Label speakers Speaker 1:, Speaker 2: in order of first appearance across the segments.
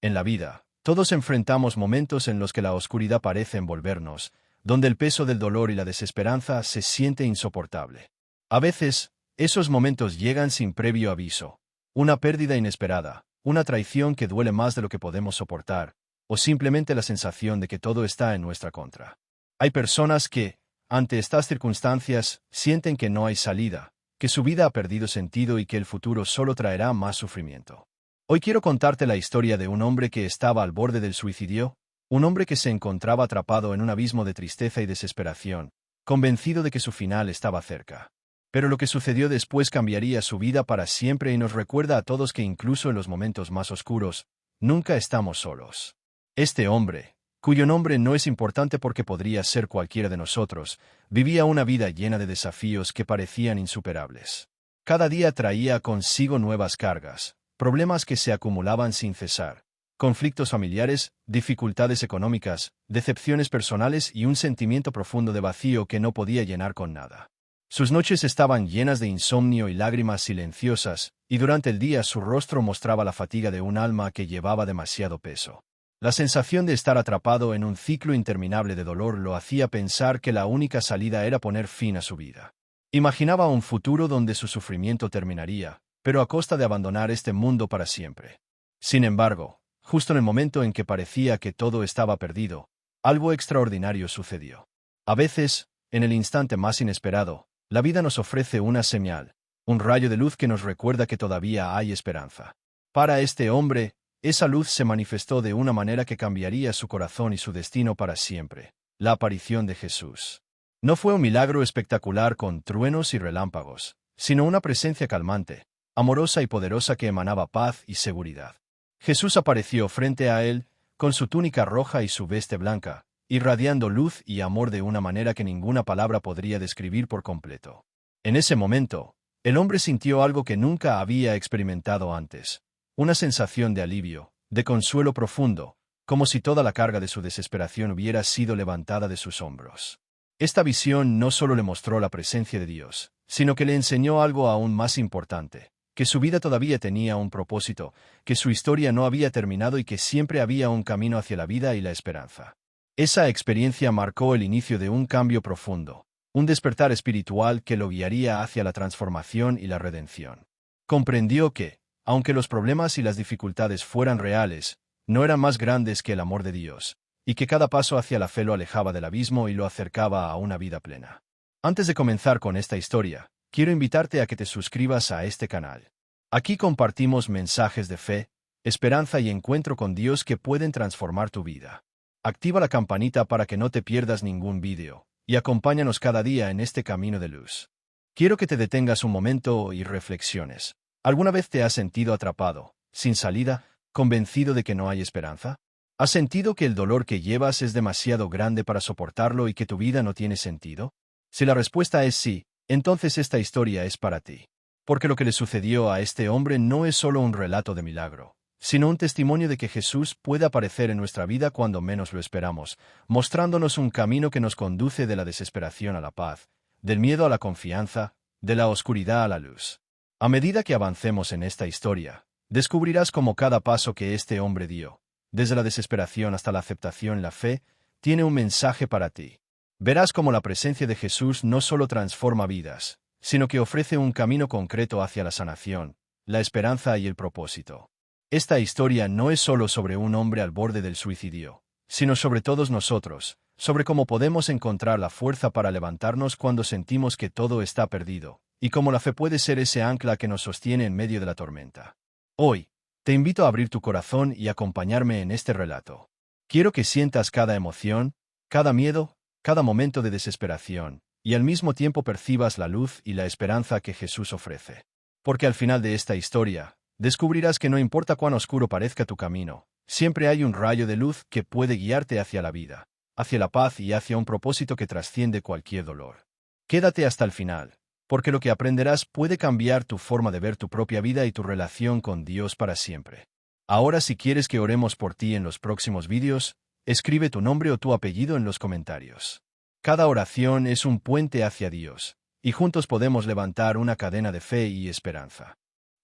Speaker 1: En la vida, todos enfrentamos momentos en los que la oscuridad parece envolvernos, donde el peso del dolor y la desesperanza se siente insoportable. A veces, esos momentos llegan sin previo aviso. Una pérdida inesperada, una traición que duele más de lo que podemos soportar, o simplemente la sensación de que todo está en nuestra contra. Hay personas que, ante estas circunstancias, sienten que no hay salida, que su vida ha perdido sentido y que el futuro solo traerá más sufrimiento. Hoy quiero contarte la historia de un hombre que estaba al borde del suicidio, un hombre que se encontraba atrapado en un abismo de tristeza y desesperación, convencido de que su final estaba cerca. Pero lo que sucedió después cambiaría su vida para siempre y nos recuerda a todos que incluso en los momentos más oscuros, nunca estamos solos. Este hombre, cuyo nombre no es importante porque podría ser cualquiera de nosotros, vivía una vida llena de desafíos que parecían insuperables. Cada día traía consigo nuevas cargas, problemas que se acumulaban sin cesar, conflictos familiares, dificultades económicas, decepciones personales y un sentimiento profundo de vacío que no podía llenar con nada. Sus noches estaban llenas de insomnio y lágrimas silenciosas, y durante el día su rostro mostraba la fatiga de un alma que llevaba demasiado peso. La sensación de estar atrapado en un ciclo interminable de dolor lo hacía pensar que la única salida era poner fin a su vida. Imaginaba un futuro donde su sufrimiento terminaría, pero a costa de abandonar este mundo para siempre. Sin embargo, justo en el momento en que parecía que todo estaba perdido, algo extraordinario sucedió. A veces, en el instante más inesperado, la vida nos ofrece una señal, un rayo de luz que nos recuerda que todavía hay esperanza. Para este hombre, esa luz se manifestó de una manera que cambiaría su corazón y su destino para siempre: la aparición de Jesús. No fue un milagro espectacular con truenos y relámpagos, sino una presencia calmante, amorosa y poderosa que emanaba paz y seguridad. Jesús apareció frente a él, con su túnica roja y su veste blanca, irradiando luz y amor de una manera que ninguna palabra podría describir por completo. En ese momento, el hombre sintió algo que nunca había experimentado antes: una sensación de alivio, de consuelo profundo, como si toda la carga de su desesperación hubiera sido levantada de sus hombros. Esta visión no solo le mostró la presencia de Dios, sino que le enseñó algo aún más importante: que su vida todavía tenía un propósito, que su historia no había terminado y que siempre había un camino hacia la vida y la esperanza. Esa experiencia marcó el inicio de un cambio profundo, un despertar espiritual que lo guiaría hacia la transformación y la redención. Comprendió que, aunque los problemas y las dificultades fueran reales, no eran más grandes que el amor de Dios, y que cada paso hacia la fe lo alejaba del abismo y lo acercaba a una vida plena. Antes de comenzar con esta historia, quiero invitarte a que te suscribas a este canal. Aquí compartimos mensajes de fe, esperanza y encuentro con Dios que pueden transformar tu vida. Activa la campanita para que no te pierdas ningún vídeo, y acompáñanos cada día en este camino de luz. Quiero que te detengas un momento y reflexiones. ¿Alguna vez te has sentido atrapado, sin salida, convencido de que no hay esperanza? ¿Has sentido que el dolor que llevas es demasiado grande para soportarlo y que tu vida no tiene sentido? Si la respuesta es sí, entonces esta historia es para ti. Porque lo que le sucedió a este hombre no es solo un relato de milagro, sino un testimonio de que Jesús puede aparecer en nuestra vida cuando menos lo esperamos, mostrándonos un camino que nos conduce de la desesperación a la paz, del miedo a la confianza, de la oscuridad a la luz. A medida que avancemos en esta historia, descubrirás cómo cada paso que este hombre dio, desde la desesperación hasta la aceptación y la fe, tiene un mensaje para ti. Verás cómo la presencia de Jesús no solo transforma vidas, sino que ofrece un camino concreto hacia la sanación, la esperanza y el propósito. Esta historia no es solo sobre un hombre al borde del suicidio, sino sobre todos nosotros, sobre cómo podemos encontrar la fuerza para levantarnos cuando sentimos que todo está perdido, y cómo la fe puede ser ese ancla que nos sostiene en medio de la tormenta. Hoy, te invito a abrir tu corazón y acompañarme en este relato. Quiero que sientas cada emoción, cada miedo, cada momento de desesperación, y al mismo tiempo percibas la luz y la esperanza que Jesús ofrece. Porque al final de esta historia, descubrirás que no importa cuán oscuro parezca tu camino, siempre hay un rayo de luz que puede guiarte hacia la vida, hacia la paz y hacia un propósito que trasciende cualquier dolor. Quédate hasta el final, porque lo que aprenderás puede cambiar tu forma de ver tu propia vida y tu relación con Dios para siempre. Ahora, si quieres que oremos por ti en los próximos vídeos, escribe tu nombre o tu apellido en los comentarios. Cada oración es un puente hacia Dios, y juntos podemos levantar una cadena de fe y esperanza.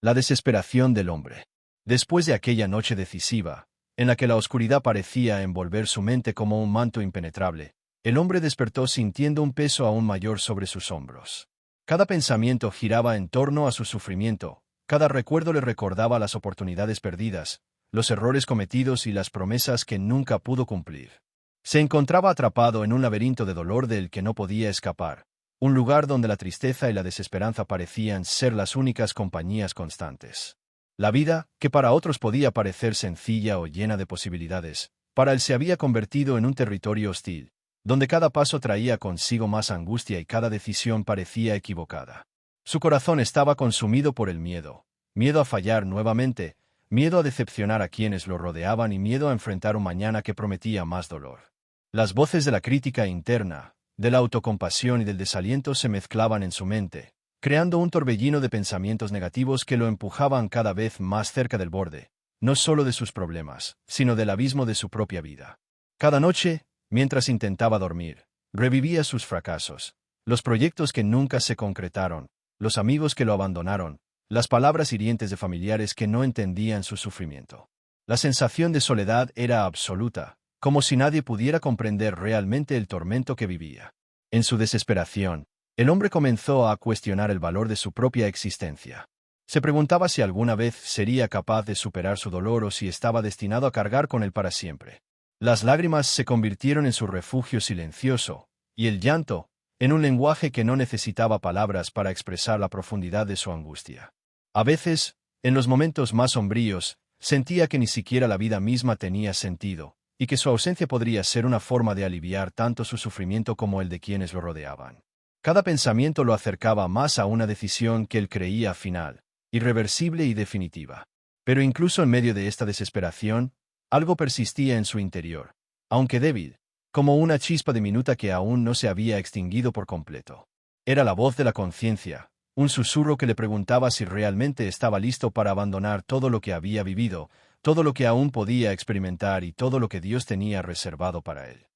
Speaker 1: La desesperación del hombre. Después de aquella noche decisiva, en la que la oscuridad parecía envolver su mente como un manto impenetrable, el hombre despertó sintiendo un peso aún mayor sobre sus hombros. Cada pensamiento giraba en torno a su sufrimiento, cada recuerdo le recordaba las oportunidades perdidas, los errores cometidos y las promesas que nunca pudo cumplir. Se encontraba atrapado en un laberinto de dolor del que no podía escapar, un lugar donde la tristeza y la desesperanza parecían ser las únicas compañías constantes. La vida, que para otros podía parecer sencilla o llena de posibilidades, para él se había convertido en un territorio hostil, donde cada paso traía consigo más angustia y cada decisión parecía equivocada. Su corazón estaba consumido por el miedo, miedo a fallar nuevamente, miedo a decepcionar a quienes lo rodeaban y miedo a enfrentar un mañana que prometía más dolor. Las voces de la crítica interna, de la autocompasión y del desaliento se mezclaban en su mente, creando un torbellino de pensamientos negativos que lo empujaban cada vez más cerca del borde, no solo de sus problemas, sino del abismo de su propia vida. Cada noche, mientras intentaba dormir, revivía sus fracasos, los proyectos que nunca se concretaron, los amigos que lo abandonaron, las palabras hirientes de familiares que no entendían su sufrimiento. La sensación de soledad era absoluta, como si nadie pudiera comprender realmente el tormento que vivía. En su desesperación, el hombre comenzó a cuestionar el valor de su propia existencia. Se preguntaba si alguna vez sería capaz de superar su dolor o si estaba destinado a cargar con él para siempre. Las lágrimas se convirtieron en su refugio silencioso, y el llanto, en un lenguaje que no necesitaba palabras para expresar la profundidad de su angustia. A veces, en los momentos más sombríos, sentía que ni siquiera la vida misma tenía sentido, y que su ausencia podría ser una forma de aliviar tanto su sufrimiento como el de quienes lo rodeaban. Cada pensamiento lo acercaba más a una decisión que él creía final, irreversible y definitiva. Pero incluso en medio de esta desesperación, algo persistía en su interior, aunque débil, como una chispa diminuta que aún no se había extinguido por completo. Era la voz de la conciencia, un susurro que le preguntaba si realmente estaba listo para abandonar todo lo que había vivido, todo lo que aún podía experimentar y todo lo que Dios tenía reservado para él.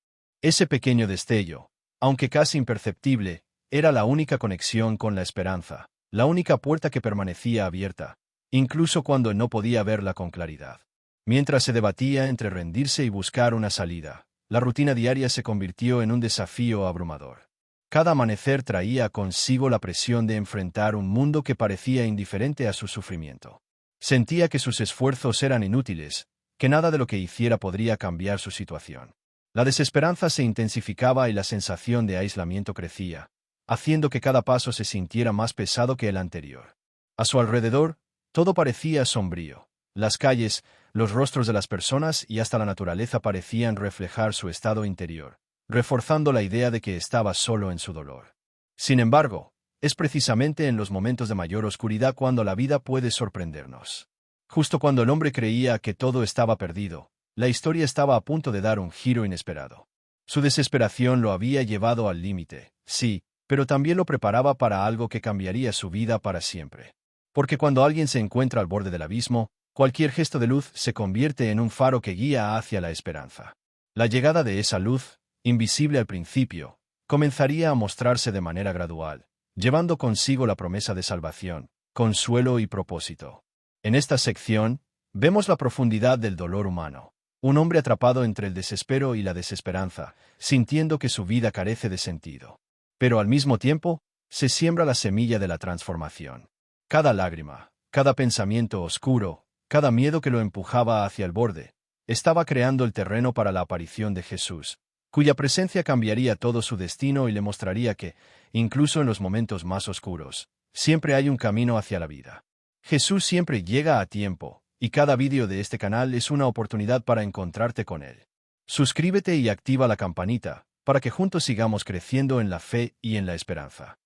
Speaker 1: Ese pequeño destello, aunque casi imperceptible, era la única conexión con la esperanza, la única puerta que permanecía abierta, incluso cuando no podía verla con claridad. Mientras se debatía entre rendirse y buscar una salida, la rutina diaria se convirtió en un desafío abrumador. Cada amanecer traía consigo la presión de enfrentar un mundo que parecía indiferente a su sufrimiento. Sentía que sus esfuerzos eran inútiles, que nada de lo que hiciera podría cambiar su situación. La desesperanza se intensificaba y la sensación de aislamiento crecía, haciendo que cada paso se sintiera más pesado que el anterior. A su alrededor, todo parecía sombrío. Las calles, los rostros de las personas y hasta la naturaleza parecían reflejar su estado interior, reforzando la idea de que estaba solo en su dolor. Sin embargo, es precisamente en los momentos de mayor oscuridad cuando la vida puede sorprendernos. Justo cuando el hombre creía que todo estaba perdido, la historia estaba a punto de dar un giro inesperado. Su desesperación lo había llevado al límite, sí, pero también lo preparaba para algo que cambiaría su vida para siempre. Porque cuando alguien se encuentra al borde del abismo, cualquier gesto de luz se convierte en un faro que guía hacia la esperanza. La llegada de esa luz, invisible al principio, comenzaría a mostrarse de manera gradual, llevando consigo la promesa de salvación, consuelo y propósito. En esta sección, vemos la profundidad del dolor humano. Un hombre atrapado entre el desespero y la desesperanza, sintiendo que su vida carece de sentido. Pero al mismo tiempo, se siembra la semilla de la transformación. Cada lágrima, cada pensamiento oscuro, cada miedo que lo empujaba hacia el borde, estaba creando el terreno para la aparición de Jesús, cuya presencia cambiaría todo su destino y le mostraría que, incluso en los momentos más oscuros, siempre hay un camino hacia la vida. Jesús siempre llega a tiempo, y cada vídeo de este canal es una oportunidad para encontrarte con él. Suscríbete y activa la campanita, para que juntos sigamos creciendo en la fe y en la esperanza.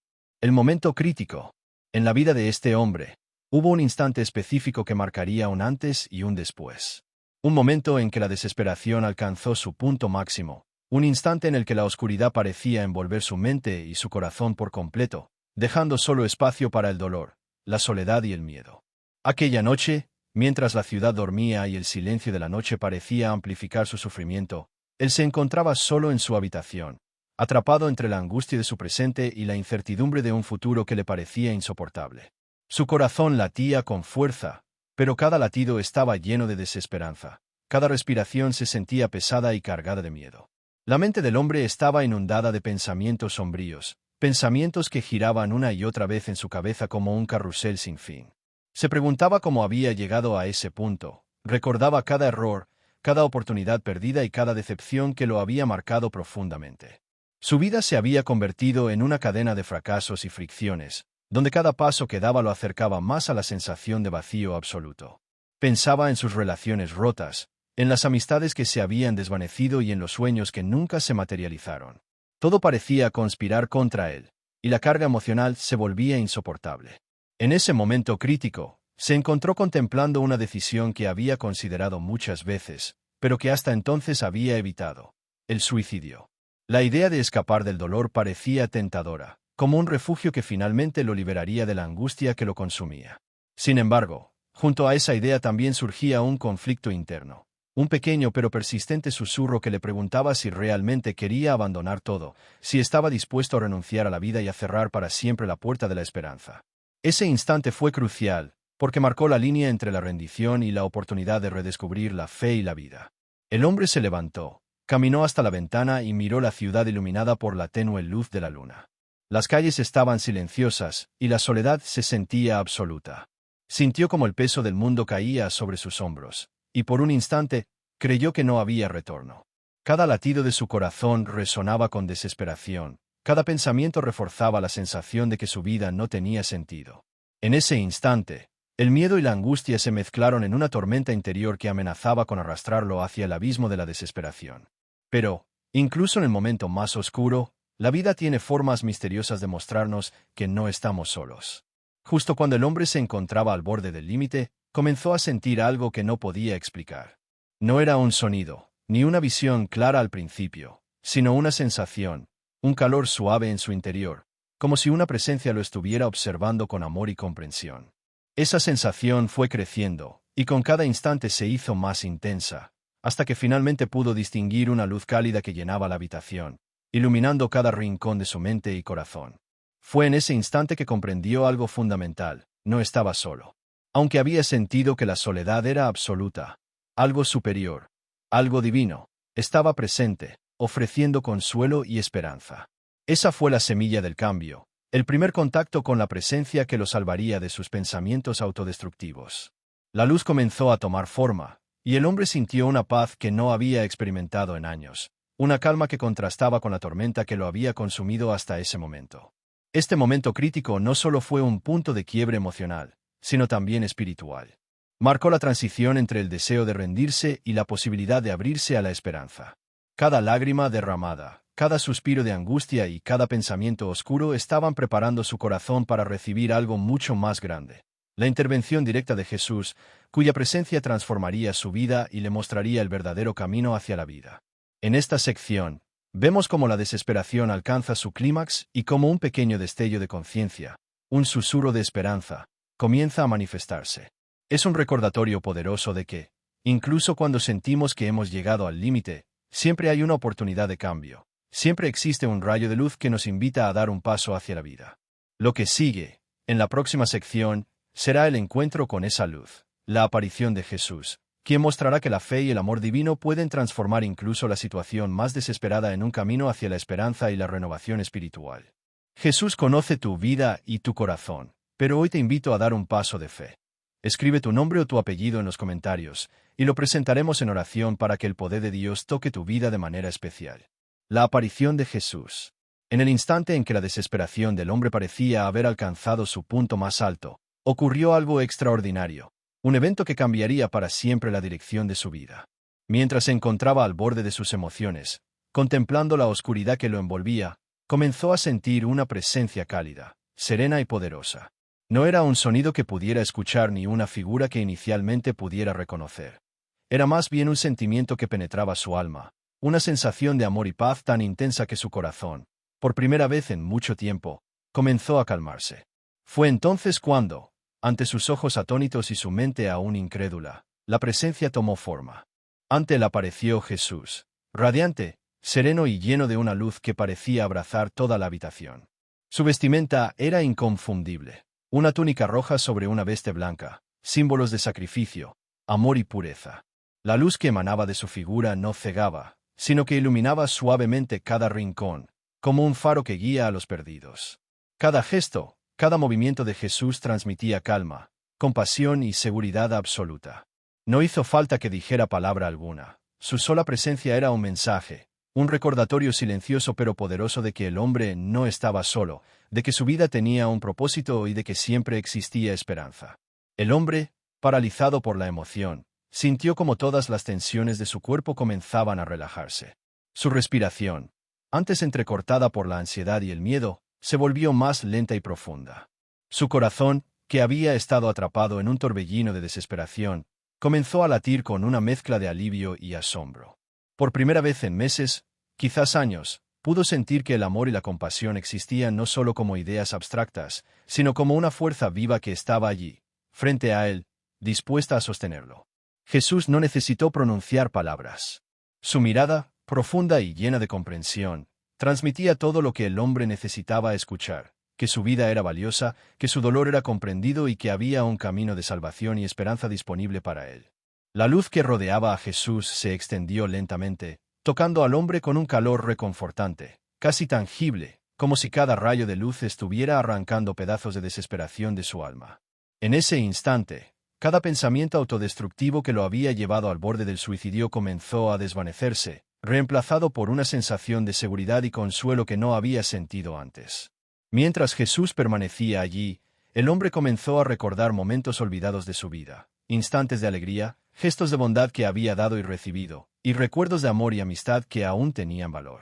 Speaker 1: El momento crítico. En la vida de este hombre, hubo un instante específico que marcaría un antes y un después. Un momento en que la desesperación alcanzó su punto máximo, un instante en el que la oscuridad parecía envolver su mente y su corazón por completo, dejando solo espacio para el dolor, la soledad y el miedo. Aquella noche, mientras la ciudad dormía y el silencio de la noche parecía amplificar su sufrimiento, él se encontraba solo en su habitación, atrapado entre la angustia de su presente y la incertidumbre de un futuro que le parecía insoportable. Su corazón latía con fuerza, pero cada latido estaba lleno de desesperanza, Cada respiración se sentía pesada y cargada de miedo. La mente del hombre estaba inundada de pensamientos sombríos, pensamientos que giraban una y otra vez en su cabeza como un carrusel sin fin. Se preguntaba cómo había llegado a ese punto, recordaba cada error, cada oportunidad perdida y cada decepción que lo había marcado profundamente. Su vida se había convertido en una cadena de fracasos y fricciones, donde cada paso que daba lo acercaba más a la sensación de vacío absoluto. Pensaba en sus relaciones rotas, en las amistades que se habían desvanecido y en los sueños que nunca se materializaron. Todo parecía conspirar contra él, y la carga emocional se volvía insoportable. En ese momento crítico, se encontró contemplando una decisión que había considerado muchas veces, pero que hasta entonces había evitado: el suicidio. La idea de escapar del dolor parecía tentadora, como un refugio que finalmente lo liberaría de la angustia que lo consumía. Sin embargo, junto a esa idea también surgía un conflicto interno. Un pequeño pero persistente susurro que le preguntaba si realmente quería abandonar todo, si estaba dispuesto a renunciar a la vida y a cerrar para siempre la puerta de la esperanza. Ese instante fue crucial, porque marcó la línea entre la rendición y la oportunidad de redescubrir la fe y la vida. El hombre se levantó, caminó hasta la ventana y miró la ciudad iluminada por la tenue luz de la luna. Las calles estaban silenciosas, y la soledad se sentía absoluta. Sintió como el peso del mundo caía sobre sus hombros, y por un instante, creyó que no había retorno. Cada latido de su corazón resonaba con desesperación, cada pensamiento reforzaba la sensación de que su vida no tenía sentido. En ese instante, el miedo y la angustia se mezclaron en una tormenta interior que amenazaba con arrastrarlo hacia el abismo de la desesperación. Pero, incluso en el momento más oscuro, la vida tiene formas misteriosas de mostrarnos que no estamos solos. Justo cuando el hombre se encontraba al borde del límite, comenzó a sentir algo que no podía explicar. No era un sonido, ni una visión clara al principio, sino una sensación, un calor suave en su interior, como si una presencia lo estuviera observando con amor y comprensión. Esa sensación fue creciendo, y con cada instante se hizo más intensa, hasta que finalmente pudo distinguir una luz cálida que llenaba la habitación, iluminando cada rincón de su mente y corazón. Fue en ese instante que comprendió algo fundamental: no estaba solo. Aunque había sentido que la soledad era absoluta, algo superior, algo divino, estaba presente, ofreciendo consuelo y esperanza. Esa fue la semilla del cambio, el primer contacto con la presencia que lo salvaría de sus pensamientos autodestructivos. La luz comenzó a tomar forma, y el hombre sintió una paz que no había experimentado en años, una calma que contrastaba con la tormenta que lo había consumido hasta ese momento. Este momento crítico no solo fue un punto de quiebre emocional, sino también espiritual. Marcó la transición entre el deseo de rendirse y la posibilidad de abrirse a la esperanza. Cada lágrima derramada, cada suspiro de angustia y cada pensamiento oscuro estaban preparando su corazón para recibir algo mucho más grande: la intervención directa de Jesús, cuya presencia transformaría su vida y le mostraría el verdadero camino hacia la vida. En esta sección, vemos cómo la desesperación alcanza su clímax y cómo un pequeño destello de conciencia, un susurro de esperanza, comienza a manifestarse. Es un recordatorio poderoso de que, incluso cuando sentimos que hemos llegado al límite, siempre hay una oportunidad de cambio. Siempre existe un rayo de luz que nos invita a dar un paso hacia la vida. Lo que sigue, en la próxima sección, será el encuentro con esa luz, la aparición de Jesús, quien mostrará que la fe y el amor divino pueden transformar incluso la situación más desesperada en un camino hacia la esperanza y la renovación espiritual. Jesús conoce tu vida y tu corazón, pero hoy te invito a dar un paso de fe. Escribe tu nombre o tu apellido en los comentarios, y lo presentaremos en oración para que el poder de Dios toque tu vida de manera especial. La aparición de Jesús. En el instante en que la desesperación del hombre parecía haber alcanzado su punto más alto, ocurrió algo extraordinario, un evento que cambiaría para siempre la dirección de su vida. Mientras se encontraba al borde de sus emociones, contemplando la oscuridad que lo envolvía, comenzó a sentir una presencia cálida, serena y poderosa. No era un sonido que pudiera escuchar ni una figura que inicialmente pudiera reconocer. Era más bien un sentimiento que penetraba su alma, una sensación de amor y paz tan intensa que su corazón, por primera vez en mucho tiempo, comenzó a calmarse. Fue entonces cuando, ante sus ojos atónitos y su mente aún incrédula, la presencia tomó forma. Ante él apareció Jesús, radiante, sereno y lleno de una luz que parecía abrazar toda la habitación. Su vestimenta era inconfundible. Una túnica roja sobre una veste blanca, símbolos de sacrificio, amor y pureza. La luz que emanaba de su figura no cegaba, sino que iluminaba suavemente cada rincón, como un faro que guía a los perdidos. Cada gesto, cada movimiento de Jesús transmitía calma, compasión y seguridad absoluta. No hizo falta que dijera palabra alguna. Su sola presencia era un mensaje, un recordatorio silencioso pero poderoso de que el hombre no estaba solo, de que su vida tenía un propósito y de que siempre existía esperanza. El hombre, paralizado por la emoción, sintió como todas las tensiones de su cuerpo comenzaban a relajarse. Su respiración, antes entrecortada por la ansiedad y el miedo, se volvió más lenta y profunda. Su corazón, que había estado atrapado en un torbellino de desesperación, comenzó a latir con una mezcla de alivio y asombro. Por primera vez en meses, quizás años, pudo sentir que el amor y la compasión existían no solo como ideas abstractas, sino como una fuerza viva que estaba allí, frente a él, dispuesta a sostenerlo. Jesús no necesitó pronunciar palabras. Su mirada, profunda y llena de comprensión, transmitía todo lo que el hombre necesitaba escuchar, que su vida era valiosa, que su dolor era comprendido y que había un camino de salvación y esperanza disponible para él. La luz que rodeaba a Jesús se extendió lentamente, tocando al hombre con un calor reconfortante, casi tangible, como si cada rayo de luz estuviera arrancando pedazos de desesperación de su alma. En ese instante, cada pensamiento autodestructivo que lo había llevado al borde del suicidio comenzó a desvanecerse, reemplazado por una sensación de seguridad y consuelo que no había sentido antes. Mientras Jesús permanecía allí, el hombre comenzó a recordar momentos olvidados de su vida, instantes de alegría, gestos de bondad que había dado y recibido, y recuerdos de amor y amistad que aún tenían valor.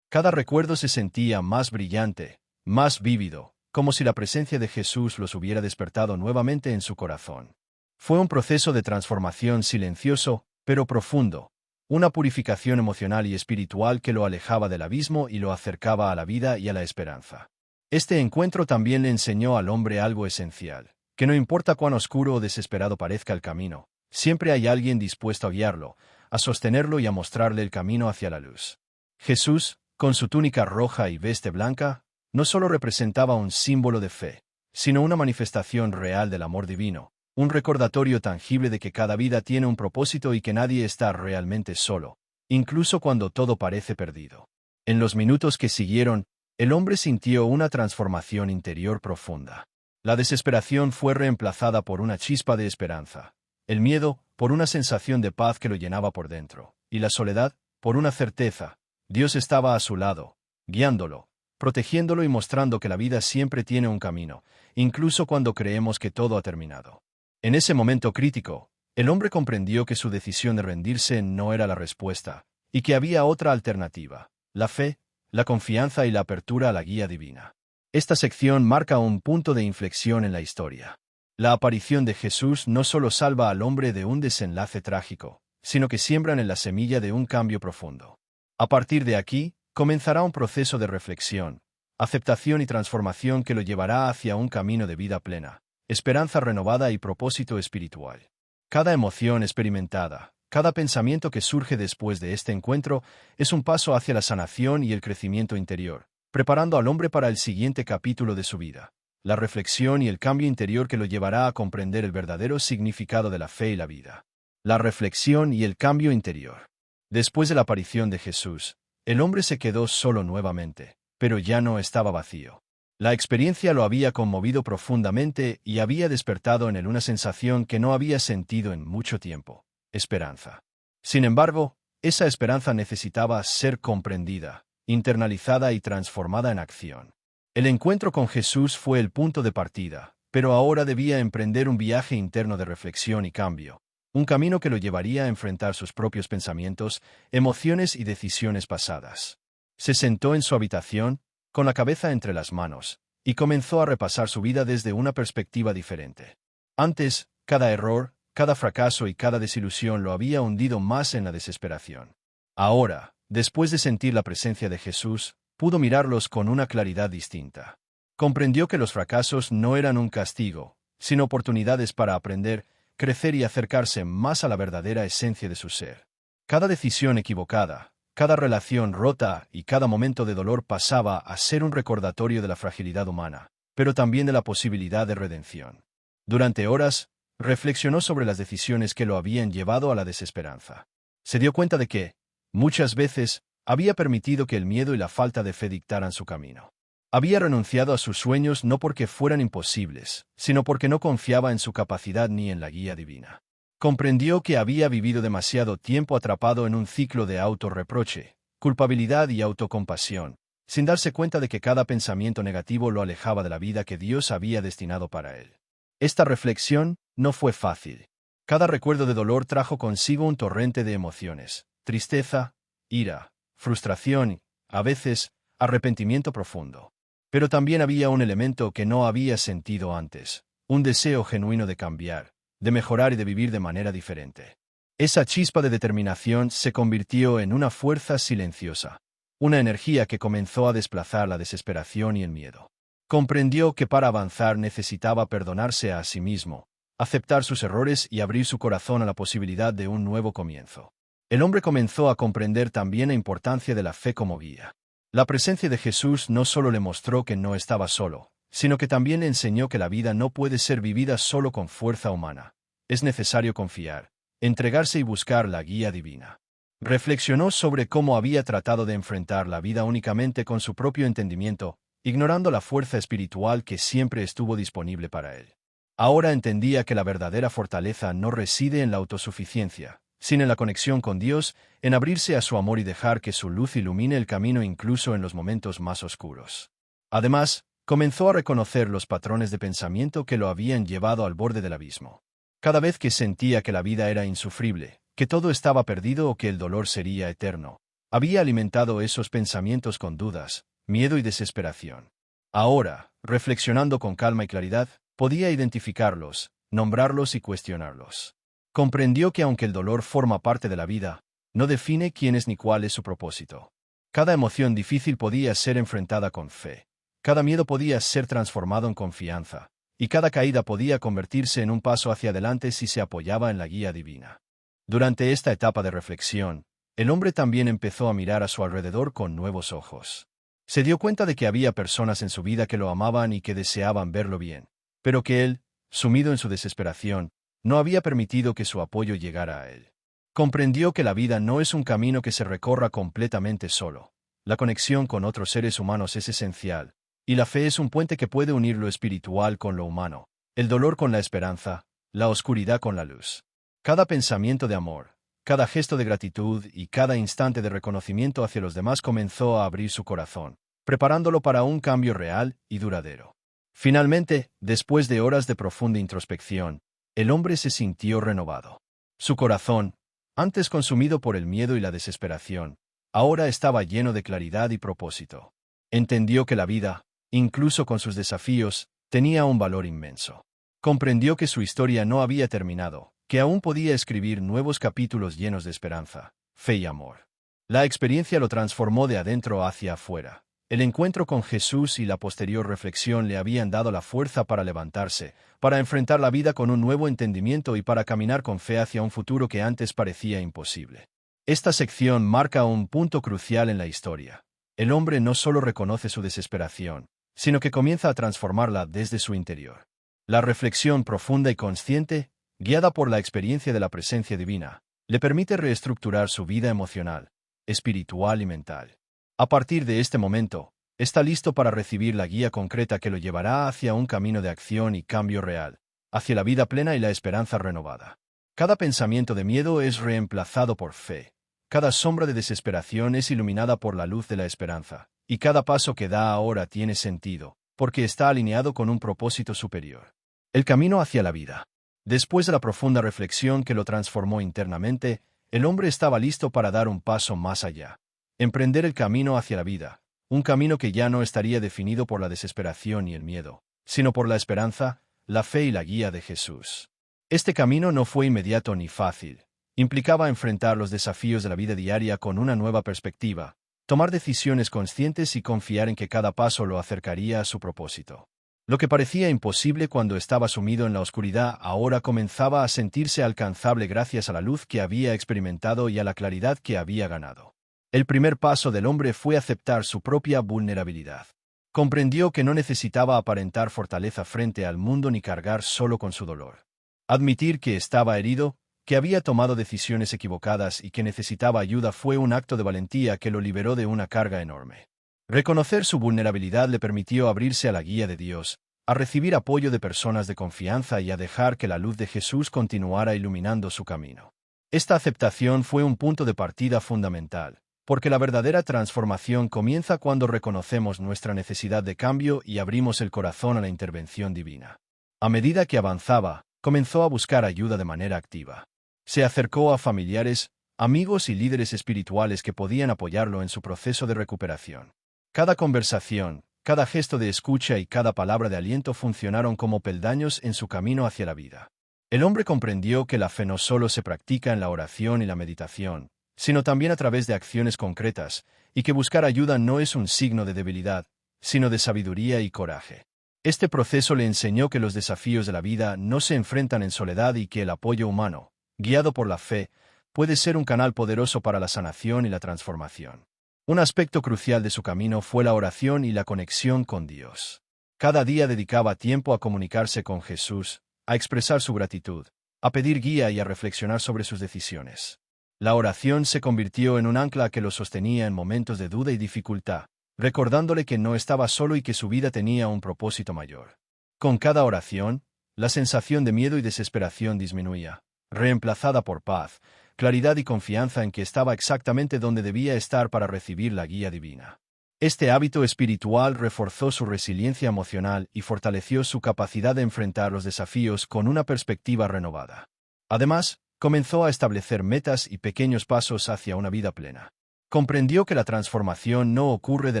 Speaker 1: Cada recuerdo se sentía más brillante, más vívido, como si la presencia de Jesús los hubiera despertado nuevamente en su corazón. Fue un proceso de transformación silencioso, pero profundo, una purificación emocional y espiritual que lo alejaba del abismo y lo acercaba a la vida y a la esperanza. Este encuentro también le enseñó al hombre algo esencial, que no importa cuán oscuro o desesperado parezca el camino, siempre hay alguien dispuesto a guiarlo, a sostenerlo y a mostrarle el camino hacia la luz. Jesús, con su túnica roja y veste blanca, no solo representaba un símbolo de fe, sino una manifestación real del amor divino, un recordatorio tangible de que cada vida tiene un propósito y que nadie está realmente solo, incluso cuando todo parece perdido. En los minutos que siguieron, el hombre sintió una transformación interior profunda. La desesperación fue reemplazada por una chispa de esperanza, el miedo por una sensación de paz que lo llenaba por dentro, y la soledad por una certeza: Dios estaba a su lado, guiándolo, protegiéndolo y mostrando que la vida siempre tiene un camino, incluso cuando creemos que todo ha terminado. En ese momento crítico, el hombre comprendió que su decisión de rendirse no era la respuesta, y que había otra alternativa: la fe, la confianza y la apertura a la guía divina. Esta sección marca un punto de inflexión en la historia. La aparición de Jesús no solo salva al hombre de un desenlace trágico, sino que siembran en la semilla de un cambio profundo. A partir de aquí, comenzará un proceso de reflexión, aceptación y transformación que lo llevará hacia un camino de vida plena, esperanza renovada y propósito espiritual. Cada emoción experimentada, cada pensamiento que surge después de este encuentro, es un paso hacia la sanación y el crecimiento interior, preparando al hombre para el siguiente capítulo de su vida, la reflexión y el cambio interior que lo llevará a comprender el verdadero significado de la fe y la vida. La reflexión y el cambio interior. Después de la aparición de Jesús, el hombre se quedó solo nuevamente, pero ya no estaba vacío. La experiencia lo había conmovido profundamente y había despertado en él una sensación que no había sentido en mucho tiempo: esperanza. Sin embargo, esa esperanza necesitaba ser comprendida, internalizada y transformada en acción. El encuentro con Jesús fue el punto de partida, pero ahora debía emprender un viaje interno de reflexión y cambio, un camino que lo llevaría a enfrentar sus propios pensamientos, emociones y decisiones pasadas. Se sentó en su habitación, con la cabeza entre las manos, y comenzó a repasar su vida desde una perspectiva diferente. Antes, cada error, cada fracaso y cada desilusión lo había hundido más en la desesperación. Ahora, después de sentir la presencia de Jesús, pudo mirarlos con una claridad distinta. Comprendió que los fracasos no eran un castigo, sino oportunidades para aprender, crecer y acercarse más a la verdadera esencia de su ser. Cada decisión equivocada, cada relación rota y cada momento de dolor pasaba a ser un recordatorio de la fragilidad humana, pero también de la posibilidad de redención. Durante horas, reflexionó sobre las decisiones que lo habían llevado a la desesperanza. Se dio cuenta de que, muchas veces, había permitido que el miedo y la falta de fe dictaran su camino. Había renunciado a sus sueños no porque fueran imposibles, sino porque no confiaba en su capacidad ni en la guía divina. Comprendió que había vivido demasiado tiempo atrapado en un ciclo de autorreproche, culpabilidad y autocompasión, sin darse cuenta de que cada pensamiento negativo lo alejaba de la vida que Dios había destinado para él. Esta reflexión no fue fácil. Cada recuerdo de dolor trajo consigo un torrente de emociones: tristeza, ira, frustración y, a veces, arrepentimiento profundo. Pero también había un elemento que no había sentido antes: un deseo genuino de cambiar, de mejorar y de vivir de manera diferente. Esa chispa de determinación se convirtió en una fuerza silenciosa, una energía que comenzó a desplazar la desesperación y el miedo. Comprendió que para avanzar necesitaba perdonarse a sí mismo, aceptar sus errores y abrir su corazón a la posibilidad de un nuevo comienzo. El hombre comenzó a comprender también la importancia de la fe como guía. La presencia de Jesús no solo le mostró que no estaba solo, sino que también le enseñó que la vida no puede ser vivida solo con fuerza humana. Es necesario confiar, entregarse y buscar la guía divina. Reflexionó sobre cómo había tratado de enfrentar la vida únicamente con su propio entendimiento, ignorando la fuerza espiritual que siempre estuvo disponible para él. Ahora entendía que la verdadera fortaleza no reside en la autosuficiencia, sino en la conexión con Dios, en abrirse a su amor y dejar que su luz ilumine el camino incluso en los momentos más oscuros. Además, comenzó a reconocer los patrones de pensamiento que lo habían llevado al borde del abismo. Cada vez que sentía que la vida era insufrible, que todo estaba perdido o que el dolor sería eterno, había alimentado esos pensamientos con dudas, miedo y desesperación. Ahora, reflexionando con calma y claridad, podía identificarlos, nombrarlos y cuestionarlos. Comprendió que aunque el dolor forma parte de la vida, no define quién es ni cuál es su propósito. Cada emoción difícil podía ser enfrentada con fe. Cada miedo podía ser transformado en confianza, y cada caída podía convertirse en un paso hacia adelante si se apoyaba en la guía divina. Durante esta etapa de reflexión, el hombre también empezó a mirar a su alrededor con nuevos ojos. Se dio cuenta de que había personas en su vida que lo amaban y que deseaban verlo bien, pero que él, sumido en su desesperación, no había permitido que su apoyo llegara a él. Comprendió que la vida no es un camino que se recorra completamente solo. La conexión con otros seres humanos es esencial, y la fe es un puente que puede unir lo espiritual con lo humano, el dolor con la esperanza, la oscuridad con la luz. Cada pensamiento de amor, cada gesto de gratitud y cada instante de reconocimiento hacia los demás comenzó a abrir su corazón, preparándolo para un cambio real y duradero. Finalmente, después de horas de profunda introspección, el hombre se sintió renovado. Su corazón, antes consumido por el miedo y la desesperación, ahora estaba lleno de claridad y propósito. Entendió que la vida, incluso con sus desafíos, tenía un valor inmenso. Comprendió que su historia no había terminado, que aún podía escribir nuevos capítulos llenos de esperanza, fe y amor. La experiencia lo transformó de adentro hacia afuera. El encuentro con Jesús y la posterior reflexión le habían dado la fuerza para levantarse, para enfrentar la vida con un nuevo entendimiento y para caminar con fe hacia un futuro que antes parecía imposible. Esta sección marca un punto crucial en la historia. El hombre no solo reconoce su desesperación, sino que comienza a transformarla desde su interior. La reflexión profunda y consciente, guiada por la experiencia de la presencia divina, le permite reestructurar su vida emocional, espiritual y mental. A partir de este momento, está listo para recibir la guía concreta que lo llevará hacia un camino de acción y cambio real, hacia la vida plena y la esperanza renovada. Cada pensamiento de miedo es reemplazado por fe, cada sombra de desesperación es iluminada por la luz de la esperanza, y cada paso que da ahora tiene sentido, porque está alineado con un propósito superior. El camino hacia la vida. Después de la profunda reflexión que lo transformó internamente, el hombre estaba listo para dar un paso más allá. Emprender el camino hacia la vida, un camino que ya no estaría definido por la desesperación y el miedo, sino por la esperanza, la fe y la guía de Jesús. Este camino no fue inmediato ni fácil. Implicaba enfrentar los desafíos de la vida diaria con una nueva perspectiva, tomar decisiones conscientes y confiar en que cada paso lo acercaría a su propósito. Lo que parecía imposible cuando estaba sumido en la oscuridad ahora comenzaba a sentirse alcanzable gracias a la luz que había experimentado y a la claridad que había ganado. El primer paso del hombre fue aceptar su propia vulnerabilidad. Comprendió que no necesitaba aparentar fortaleza frente al mundo ni cargar solo con su dolor. Admitir que estaba herido, que había tomado decisiones equivocadas y que necesitaba ayuda fue un acto de valentía que lo liberó de una carga enorme. Reconocer su vulnerabilidad le permitió abrirse a la guía de Dios, a recibir apoyo de personas de confianza y a dejar que la luz de Jesús continuara iluminando su camino. Esta aceptación fue un punto de partida fundamental, porque la verdadera transformación comienza cuando reconocemos nuestra necesidad de cambio y abrimos el corazón a la intervención divina. A medida que avanzaba, comenzó a buscar ayuda de manera activa. Se acercó a familiares, amigos y líderes espirituales que podían apoyarlo en su proceso de recuperación. Cada conversación, cada gesto de escucha y cada palabra de aliento funcionaron como peldaños en su camino hacia la vida. El hombre comprendió que la fe no solo se practica en la oración y la meditación, sino también a través de acciones concretas, y que buscar ayuda no es un signo de debilidad, sino de sabiduría y coraje. Este proceso le enseñó que los desafíos de la vida no se enfrentan en soledad y que el apoyo humano, guiado por la fe, puede ser un canal poderoso para la sanación y la transformación. Un aspecto crucial de su camino fue la oración y la conexión con Dios. Cada día dedicaba tiempo a comunicarse con Jesús, a expresar su gratitud, a pedir guía y a reflexionar sobre sus decisiones. La oración se convirtió en un ancla que lo sostenía en momentos de duda y dificultad, recordándole que no estaba solo y que su vida tenía un propósito mayor. Con cada oración, la sensación de miedo y desesperación disminuía, reemplazada por paz, claridad y confianza en que estaba exactamente donde debía estar para recibir la guía divina. Este hábito espiritual reforzó su resiliencia emocional y fortaleció su capacidad de enfrentar los desafíos con una perspectiva renovada. Además, comenzó a establecer metas y pequeños pasos hacia una vida plena. Comprendió que la transformación no ocurre de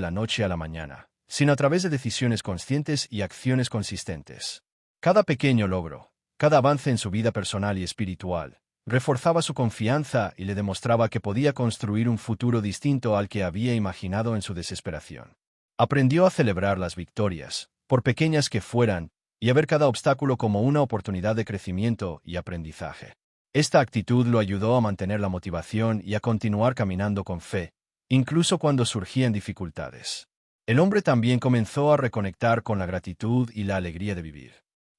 Speaker 1: la noche a la mañana, sino a través de decisiones conscientes y acciones consistentes. Cada pequeño logro, cada avance en su vida personal y espiritual, reforzaba su confianza y le demostraba que podía construir un futuro distinto al que había imaginado en su desesperación. Aprendió a celebrar las victorias, por pequeñas que fueran, y a ver cada obstáculo como una oportunidad de crecimiento y aprendizaje. Esta actitud lo ayudó a mantener la motivación y a continuar caminando con fe, incluso cuando surgían dificultades. El hombre también comenzó a reconectar con la gratitud y la alegría de vivir.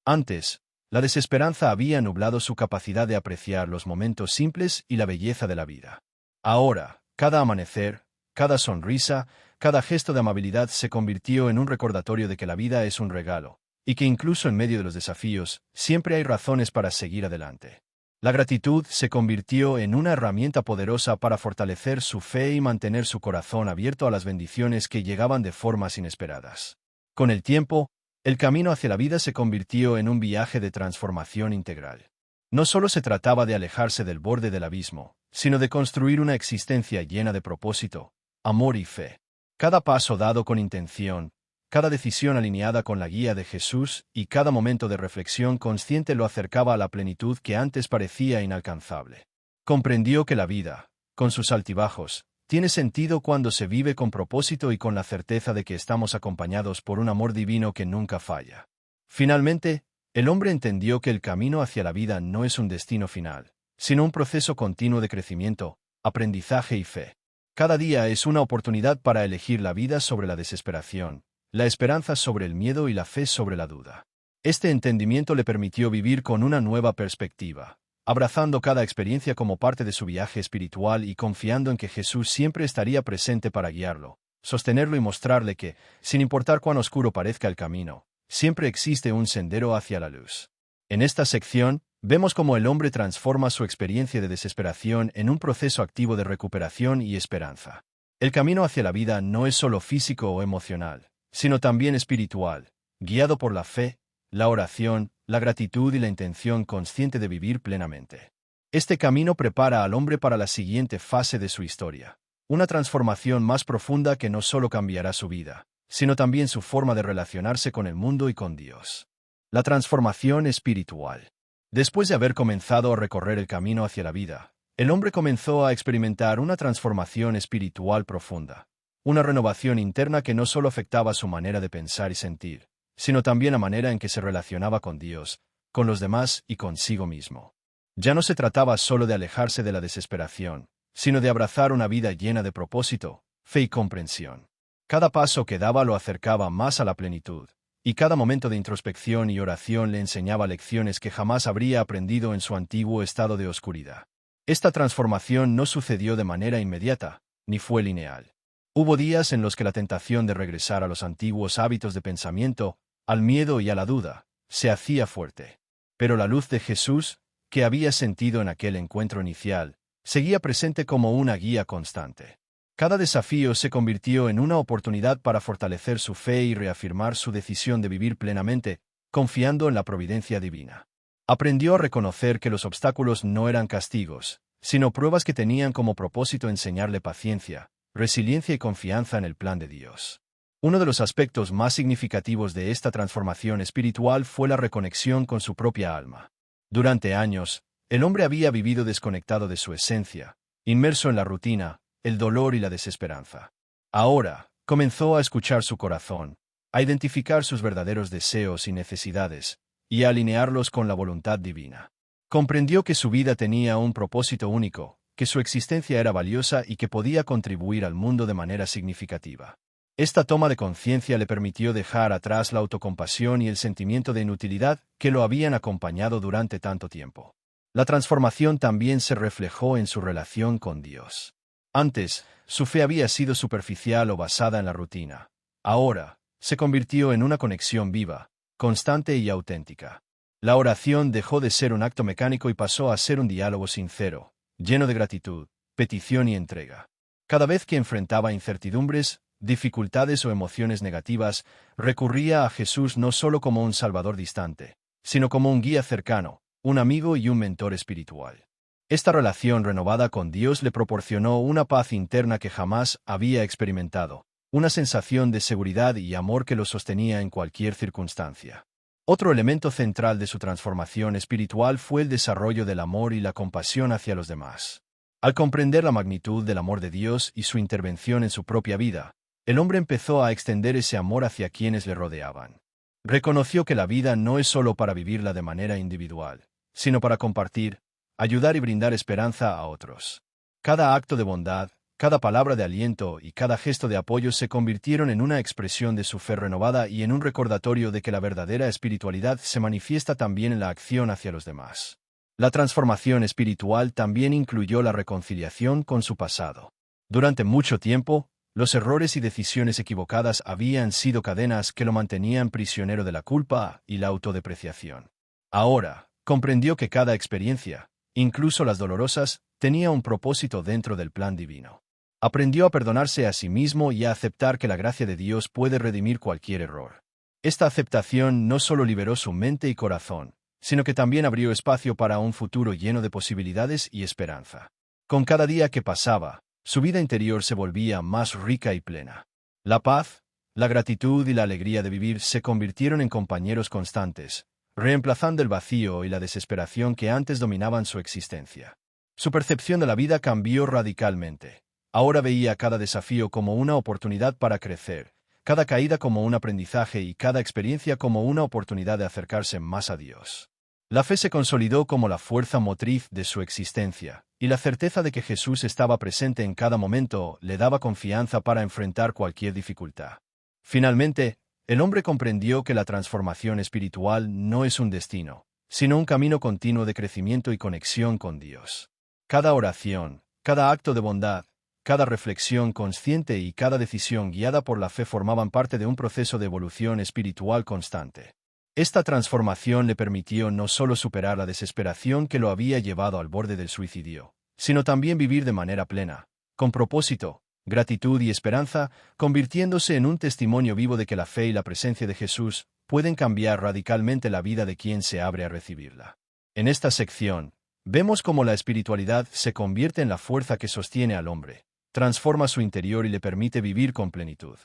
Speaker 1: Antes, la desesperanza había nublado su capacidad de apreciar los momentos simples y la belleza de la vida. Ahora, cada amanecer, cada sonrisa, cada gesto de amabilidad se convirtió en un recordatorio de que la vida es un regalo, y que incluso en medio de los desafíos, siempre hay razones para seguir adelante. La gratitud se convirtió en una herramienta poderosa para fortalecer su fe y mantener su corazón abierto a las bendiciones que llegaban de formas inesperadas. Con el tiempo, el camino hacia la vida se convirtió en un viaje de transformación integral. No solo se trataba de alejarse del borde del abismo, sino de construir una existencia llena de propósito, amor y fe. Cada paso dado con intención, cada decisión alineada con la guía de Jesús y cada momento de reflexión consciente lo acercaba a la plenitud que antes parecía inalcanzable. Comprendió que la vida, con sus altibajos, tiene sentido cuando se vive con propósito y con la certeza de que estamos acompañados por un amor divino que nunca falla. Finalmente, el hombre entendió que el camino hacia la vida no es un destino final, sino un proceso continuo de crecimiento, aprendizaje y fe. Cada día es una oportunidad para elegir la vida sobre la desesperación, la esperanza sobre el miedo y la fe sobre la duda. Este entendimiento le permitió vivir con una nueva perspectiva, abrazando cada experiencia como parte de su viaje espiritual y confiando en que Jesús siempre estaría presente para guiarlo, sostenerlo y mostrarle que, sin importar cuán oscuro parezca el camino, siempre existe un sendero hacia la luz. En esta sección, vemos cómo el hombre transforma su experiencia de desesperación en un proceso activo de recuperación y esperanza. El camino hacia la vida no es solo físico o emocional, sino también espiritual, guiado por la fe, la oración, la gratitud y la intención consciente de vivir plenamente. Este camino prepara al hombre para la siguiente fase de su historia, una transformación más profunda que no solo cambiará su vida, sino también su forma de relacionarse con el mundo y con Dios. La transformación espiritual. Después de haber comenzado a recorrer el camino hacia la vida, el hombre comenzó a experimentar una transformación espiritual profunda, una renovación interna que no solo afectaba su manera de pensar y sentir, sino también la manera en que se relacionaba con Dios, con los demás y consigo mismo. Ya no se trataba solo de alejarse de la desesperación, sino de abrazar una vida llena de propósito, fe y comprensión. Cada paso que daba lo acercaba más a la plenitud, y cada momento de introspección y oración le enseñaba lecciones que jamás habría aprendido en su antiguo estado de oscuridad. Esta transformación no sucedió de manera inmediata, ni fue lineal. Hubo días en los que la tentación de regresar a los antiguos hábitos de pensamiento, al miedo y a la duda, se hacía fuerte. Pero la luz de Jesús, que había sentido en aquel encuentro inicial, seguía presente como una guía constante. Cada desafío se convirtió en una oportunidad para fortalecer su fe y reafirmar su decisión de vivir plenamente, confiando en la providencia divina. Aprendió a reconocer que los obstáculos no eran castigos, sino pruebas que tenían como propósito enseñarle paciencia, resiliencia y confianza en el plan de Dios. Uno de los aspectos más significativos de esta transformación espiritual fue la reconexión con su propia alma. Durante años, el hombre había vivido desconectado de su esencia, inmerso en la rutina, el dolor y la desesperanza. Ahora, comenzó a escuchar su corazón, a identificar sus verdaderos deseos y necesidades, y a alinearlos con la voluntad divina. Comprendió que su vida tenía un propósito único, que su existencia era valiosa y que podía contribuir al mundo de manera significativa. Esta toma de conciencia le permitió dejar atrás la autocompasión y el sentimiento de inutilidad que lo habían acompañado durante tanto tiempo. La transformación también se reflejó en su relación con Dios. Antes, su fe había sido superficial o basada en la rutina. Ahora, se convirtió en una conexión viva, constante y auténtica. La oración dejó de ser un acto mecánico y pasó a ser un diálogo sincero, lleno de gratitud, petición y entrega. Cada vez que enfrentaba incertidumbres, dificultades o emociones negativas, recurría a Jesús no solo como un Salvador distante, sino como un guía cercano, un amigo y un mentor espiritual. Esta relación renovada con Dios le proporcionó una paz interna que jamás había experimentado, una sensación de seguridad y amor que lo sostenía en cualquier circunstancia. Otro elemento central de su transformación espiritual fue el desarrollo del amor y la compasión hacia los demás. Al comprender la magnitud del amor de Dios y su intervención en su propia vida, el hombre empezó a extender ese amor hacia quienes le rodeaban. Reconoció que la vida no es solo para vivirla de manera individual, sino para compartir, ayudar y brindar esperanza a otros. Cada acto de bondad, cada palabra de aliento y cada gesto de apoyo se convirtieron en una expresión de su fe renovada y en un recordatorio de que la verdadera espiritualidad se manifiesta también en la acción hacia los demás. La transformación espiritual también incluyó la reconciliación con su pasado. Durante mucho tiempo, los errores y decisiones equivocadas habían sido cadenas que lo mantenían prisionero de la culpa y la autodepreciación. Ahora, comprendió que cada experiencia, incluso las dolorosas, tenía un propósito dentro del plan divino. Aprendió a perdonarse a sí mismo y a aceptar que la gracia de Dios puede redimir cualquier error. Esta aceptación no solo liberó su mente y corazón, sino que también abrió espacio para un futuro lleno de posibilidades y esperanza. Con cada día que pasaba, su vida interior se volvía más rica y plena. La paz, la gratitud y la alegría de vivir se convirtieron en compañeros constantes, reemplazando el vacío y la desesperación que antes dominaban su existencia. Su percepción de la vida cambió radicalmente. Ahora veía cada desafío como una oportunidad para crecer, cada caída como un aprendizaje y cada experiencia como una oportunidad de acercarse más a Dios. La fe se consolidó como la fuerza motriz de su existencia, y la certeza de que Jesús estaba presente en cada momento le daba confianza para enfrentar cualquier dificultad. Finalmente, el hombre comprendió que la transformación espiritual no es un destino, sino un camino continuo de crecimiento y conexión con Dios. Cada oración, cada acto de bondad, cada reflexión consciente y cada decisión guiada por la fe formaban parte de un proceso de evolución espiritual constante. Esta transformación le permitió no solo superar la desesperación que lo había llevado al borde del suicidio, sino también vivir de manera plena, con propósito, gratitud y esperanza, convirtiéndose en un testimonio vivo de que la fe y la presencia de Jesús pueden cambiar radicalmente la vida de quien se abre a recibirla. En esta sección, vemos cómo la espiritualidad se convierte en la fuerza que sostiene al hombre, transforma su interior y le permite vivir con plenitud.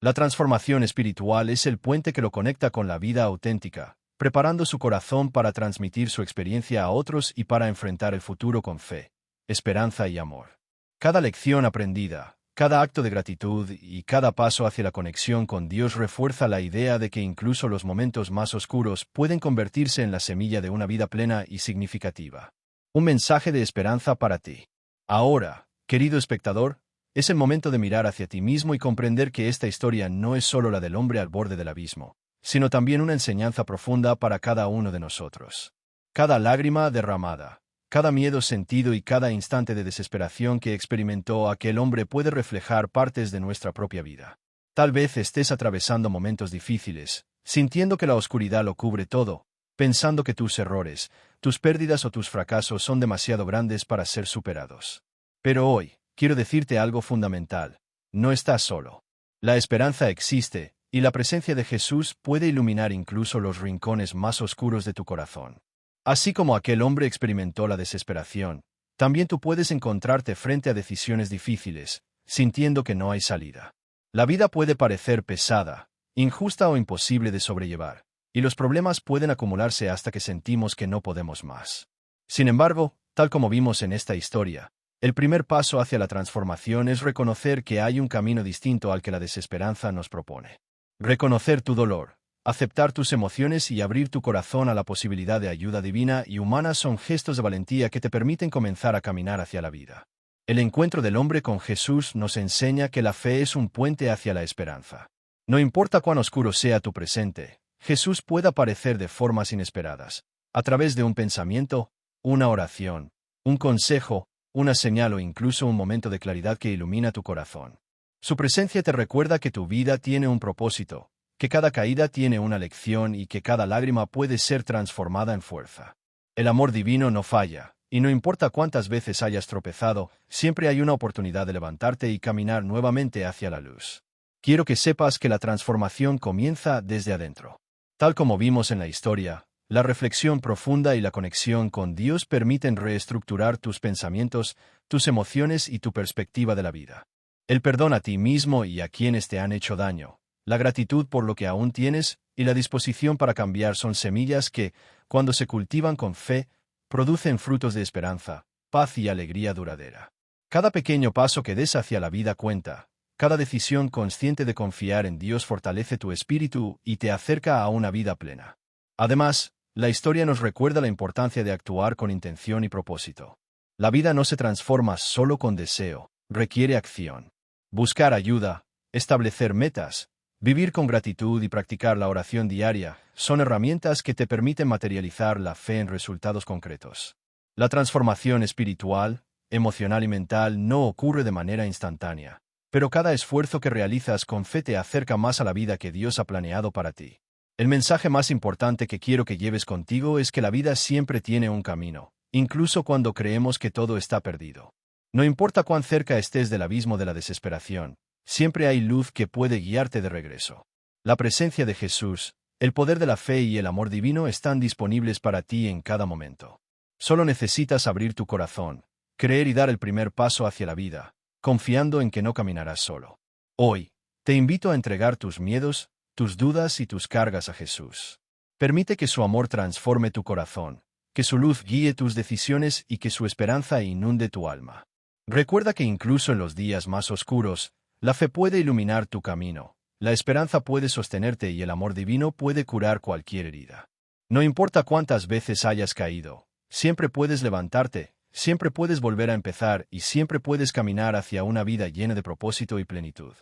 Speaker 1: La transformación espiritual es el puente que lo conecta con la vida auténtica, preparando su corazón para transmitir su experiencia a otros y para enfrentar el futuro con fe, esperanza y amor. Cada lección aprendida, cada acto de gratitud y cada paso hacia la conexión con Dios refuerza la idea de que incluso los momentos más oscuros pueden convertirse en la semilla de una vida plena y significativa. Un mensaje de esperanza para ti. Ahora, querido espectador, es el momento de mirar hacia ti mismo y comprender que esta historia no es solo la del hombre al borde del abismo, sino también una enseñanza profunda para cada uno de nosotros. Cada lágrima derramada, cada miedo sentido y cada instante de desesperación que experimentó aquel hombre puede reflejar partes de nuestra propia vida. Tal vez estés atravesando momentos difíciles, sintiendo que la oscuridad lo cubre todo, pensando que tus errores, tus pérdidas o tus fracasos son demasiado grandes para ser superados. Pero hoy, quiero decirte algo fundamental. No estás solo. La esperanza existe, y la presencia de Jesús puede iluminar incluso los rincones más oscuros de tu corazón. Así como aquel hombre experimentó la desesperación, también tú puedes encontrarte frente a decisiones difíciles, sintiendo que no hay salida. La vida puede parecer pesada, injusta o imposible de sobrellevar, y los problemas pueden acumularse hasta que sentimos que no podemos más. Sin embargo, tal como vimos en esta historia, el primer paso hacia la transformación es reconocer que hay un camino distinto al que la desesperanza nos propone. Reconocer tu dolor, aceptar tus emociones y abrir tu corazón a la posibilidad de ayuda divina y humana son gestos de valentía que te permiten comenzar a caminar hacia la vida. El encuentro del hombre con Jesús nos enseña que la fe es un puente hacia la esperanza. No importa cuán oscuro sea tu presente, Jesús puede aparecer de formas inesperadas, a través de un pensamiento, una oración, un consejo, una señal o incluso un momento de claridad que ilumina tu corazón. Su presencia te recuerda que tu vida tiene un propósito, que cada caída tiene una lección y que cada lágrima puede ser transformada en fuerza. El amor divino no falla, y no importa cuántas veces hayas tropezado, siempre hay una oportunidad de levantarte y caminar nuevamente hacia la luz. Quiero que sepas que la transformación comienza desde adentro. Tal como vimos en la historia, la reflexión profunda y la conexión con Dios permiten reestructurar tus pensamientos, tus emociones y tu perspectiva de la vida. El perdón a ti mismo y a quienes te han hecho daño, la gratitud por lo que aún tienes y la disposición para cambiar son semillas que, cuando se cultivan con fe, producen frutos de esperanza, paz y alegría duradera. Cada pequeño paso que des hacia la vida cuenta, cada decisión consciente de confiar en Dios fortalece tu espíritu y te acerca a una vida plena. Además, la historia nos recuerda la importancia de actuar con intención y propósito. La vida no se transforma solo con deseo, requiere acción. Buscar ayuda, establecer metas, vivir con gratitud y practicar la oración diaria son herramientas que te permiten materializar la fe en resultados concretos. La transformación espiritual, emocional y mental no ocurre de manera instantánea, pero cada esfuerzo que realizas con fe te acerca más a la vida que Dios ha planeado para ti. El mensaje más importante que quiero que lleves contigo es que la vida siempre tiene un camino, incluso cuando creemos que todo está perdido. No importa cuán cerca estés del abismo de la desesperación, siempre hay luz que puede guiarte de regreso. La presencia de Jesús, el poder de la fe y el amor divino están disponibles para ti en cada momento. Solo necesitas abrir tu corazón, creer y dar el primer paso hacia la vida, confiando en que no caminarás solo. Hoy, te invito a entregar tus miedos, tus dudas y tus cargas a Jesús. Permite que su amor transforme tu corazón, que su luz guíe tus decisiones y que su esperanza inunde tu alma. Recuerda que incluso en los días más oscuros, la fe puede iluminar tu camino, la esperanza puede sostenerte y el amor divino puede curar cualquier herida. No importa cuántas veces hayas caído, siempre puedes levantarte, siempre puedes volver a empezar y siempre puedes caminar hacia una vida llena de propósito y plenitud.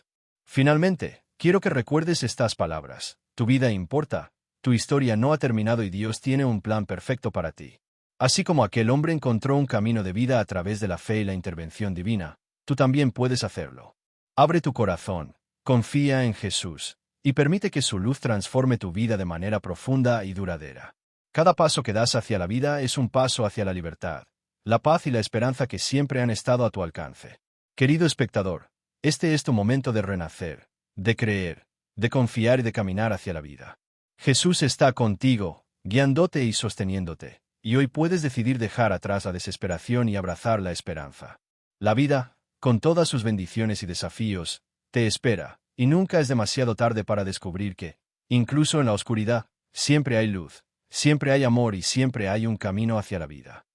Speaker 1: Finalmente, quiero que recuerdes estas palabras. Tu vida importa, tu historia no ha terminado y Dios tiene un plan perfecto para ti. Así como aquel hombre encontró un camino de vida a través de la fe y la intervención divina, tú también puedes hacerlo. Abre tu corazón, confía en Jesús, y permite que su luz transforme tu vida de manera profunda y duradera. Cada paso que das hacia la vida es un paso hacia la libertad, la paz y la esperanza que siempre han estado a tu alcance. Querido espectador, este es tu momento de renacer, de creer, de confiar y de caminar hacia la vida. Jesús está contigo, guiándote y sosteniéndote, y hoy puedes decidir dejar atrás la desesperación y abrazar la esperanza. La vida, con todas sus bendiciones y desafíos, te espera, y nunca es demasiado tarde para descubrir que, incluso en la oscuridad, siempre hay luz, siempre hay amor y siempre hay un camino hacia la vida.